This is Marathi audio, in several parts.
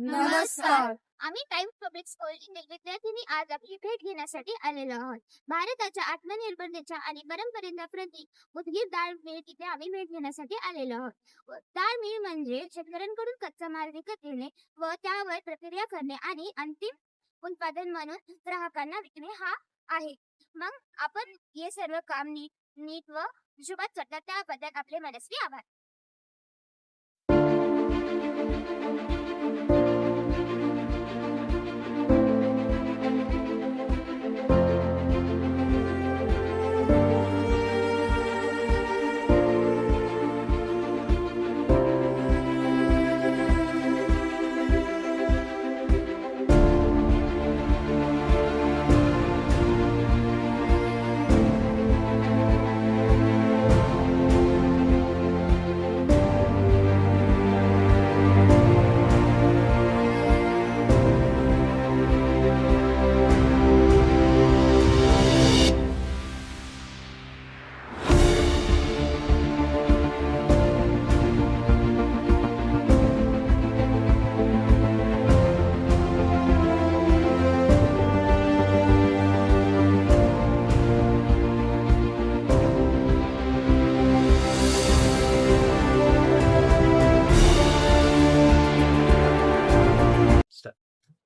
नमस्कार. आम्ही टाइम्स पब्लिक स्कूलचे विद्यार्थिनी आज आपली भेट घेण्यासाठी आलेलो आहोत. भारताच्या आत्मनिर्भरतेच्या आणि परंपरेच्या प्रतीक उदगीर डाळ मिल इथे आम्ही भेट घेण्यासाठी आलेलो आहोत. डाळ मिल म्हणजे शेतकऱ्यांकडून कच्चा माल विकत घेणे व त्यावर प्रक्रिया करणे आणि अंतिम उत्पादन म्हणून ग्राहकांना विकणे हा आहे. मग आपण हे सर्व काम नीट व हिशोबात करतात त्याबद्दल आपले मनस्वी आभार.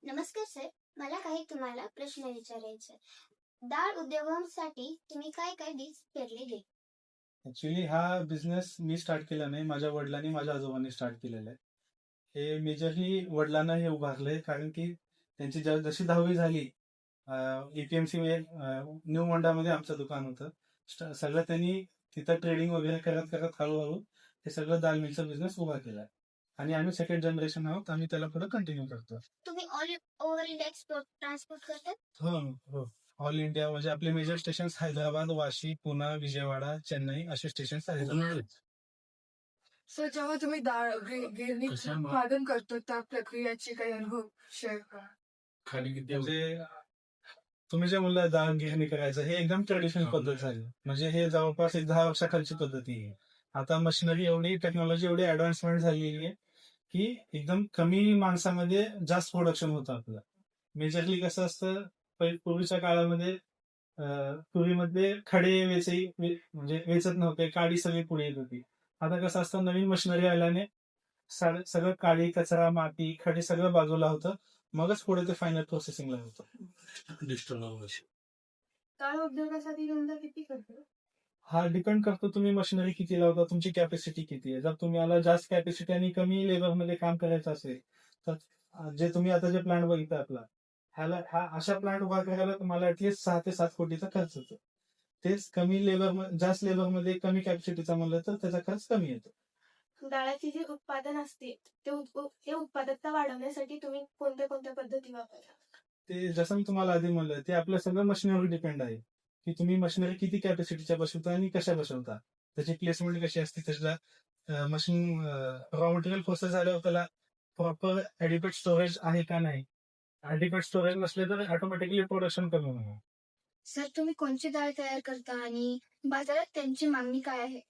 नमस्कार सर, मला काही तुम्हाला प्रश्न विचारायचे. डाळ उद्योगासाठी तुम्ही काय काय बीज पेरलेले? ऍक्च्युली हा बिझनेस मी स्टार्ट केला नाही, माझ्या वडिलांनी माझ्या आजोबांनी स्टार्ट केलेला आहे. हे मेजरली वडिलांना हे उभारलंय, कारण की त्यांची जशी 10वी झाली, एपीएमसी न्यू मोंडामध्ये आमचं दुकान होतं. सगळं त्यांनी तिथं ट्रेडिंग वगैरे करत करत हळूहळू हे सगळं दाल मिलचा बिझनेस उभा केलाय आणि आम्ही सेकंड जनरेशन आहोत. आम्ही त्याला पुढे कंटिन्यू करतो. तुम्ही all over India export transport करतात? हो हो. ऑल इंडिया म्हणजे आपले मेजर स्टेशन हैदराबाद, वाशी, पुणे, विजयवाडा, चेन्नई असे स्टेशन आहेत. सर, जेव्हा तुम्ही डाळ गिरणी उत्पादन करतो त्या प्रक्रियेचे काही अनुभव शेअर करा. म्हणजे तुम्ही जे म्हणलं डाळ गिरणी करायचं, हे एकदम ट्रेडिशनल पद्धत झाली. म्हणजे हे जवळपास 10 वर्षाखालची पद्धती आहे. आता मशिनरी एवढी, टेक्नॉलॉजी एवढी ऍडव्हान्समेंट झालेली आहे की एकदम कमी माणसामध्ये जास्त प्रोडक्शन होतं आपलं. मेजरली कसं असतं, पूर्वीच्या काळामध्ये तुरीमध्ये खडे म्हणजे वेचत नव्हते, काडी सगळी पुढे येत होती. आता कसं असतं, नवीन मशिनरी आल्याने सगळं काळी, कचरा, माती, खडे सगळं बाजूला होतं, मगच पुढे ते फायनल प्रोसेसिंगला होतं. डाळ उद्योगासाठी तुमचा किती खर्च? हा डिपेंड करतो तुम्ही मशिनरी किती लावता, तुमची कॅपॅसिटी किती आहे. जर तुम्हाला जास्त कॅपॅसिटी आणि कमी लेबरमध्ये काम करायचं असेल तर जे तुम्ही आता जे प्लांट बघितला आपला, हा अशा प्लांट उभा करायला तुम्हाला ऍटलीस्ट 6 ते 7 कोटीचा खर्च येतो. तेच कमी जास्त लेबरमध्ये कमी कॅपॅसिटीचा म्हणलं तर त्याचा खर्च कमी येतो. डाळाचे जे उत्पादन असते ते उत्पादकता वाढवण्यासाठी तुम्ही कोणत्या कोणत्या पद्धती वापरता? ते जसं मी तुम्हाला आधी म्हणलं, ते आपलं सगळं मशिनरीवर डिपेंड आहे की तुम्ही मशिनरी किती कॅपॅसिटीच्या बसवता आणि कशा बसवता, त्याची प्लेसमेंट कशी असते, त्याच्या मशीन रॉ मटेरियल प्रोसेस झाल्यावर त्याला प्रॉपर ऍडिक्वेट स्टोरेज आहे का नाही. ऍडिक्वेट स्टोरेज नसले तर ऑटोमॅटिकली प्रोडक्शन कमी होणार. सर, तुम्ही कोणची डाळ तयार करता आणि बाजारात त्यांची मागणी काय आहे?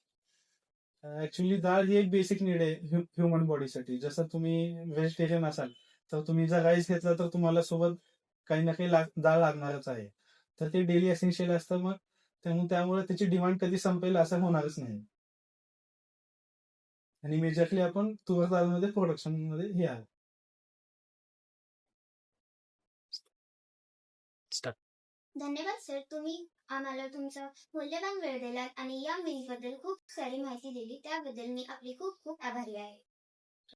ऍक्च्युली डाळ ही एक बेसिक नीड आहे ह्युमन बॉडीसाठी. जसं तुम्ही व्हेजिटेरियन असाल तर तुम्ही जर राईस घेतला तर तुम्हाला सोबत काही ना काही डाळ लागणारच आहे. तर ते डेली एसेन्शियल असतं. मग त्यामुळे त्याची डिमांड कधी संपेल असं होणारच नाही. आणि मेजरली आपण तूर डाळमध्ये प्रोडक्शन मध्ये हे आहे. धन्यवाद सर, तुम्ही आम्हाला तुमचा मूल्यवान वेळ दिलात आणि या मिलबद्दल खूप सारी माहिती दिली, त्याबद्दल मी आपली खूप खूप आभारी आहे.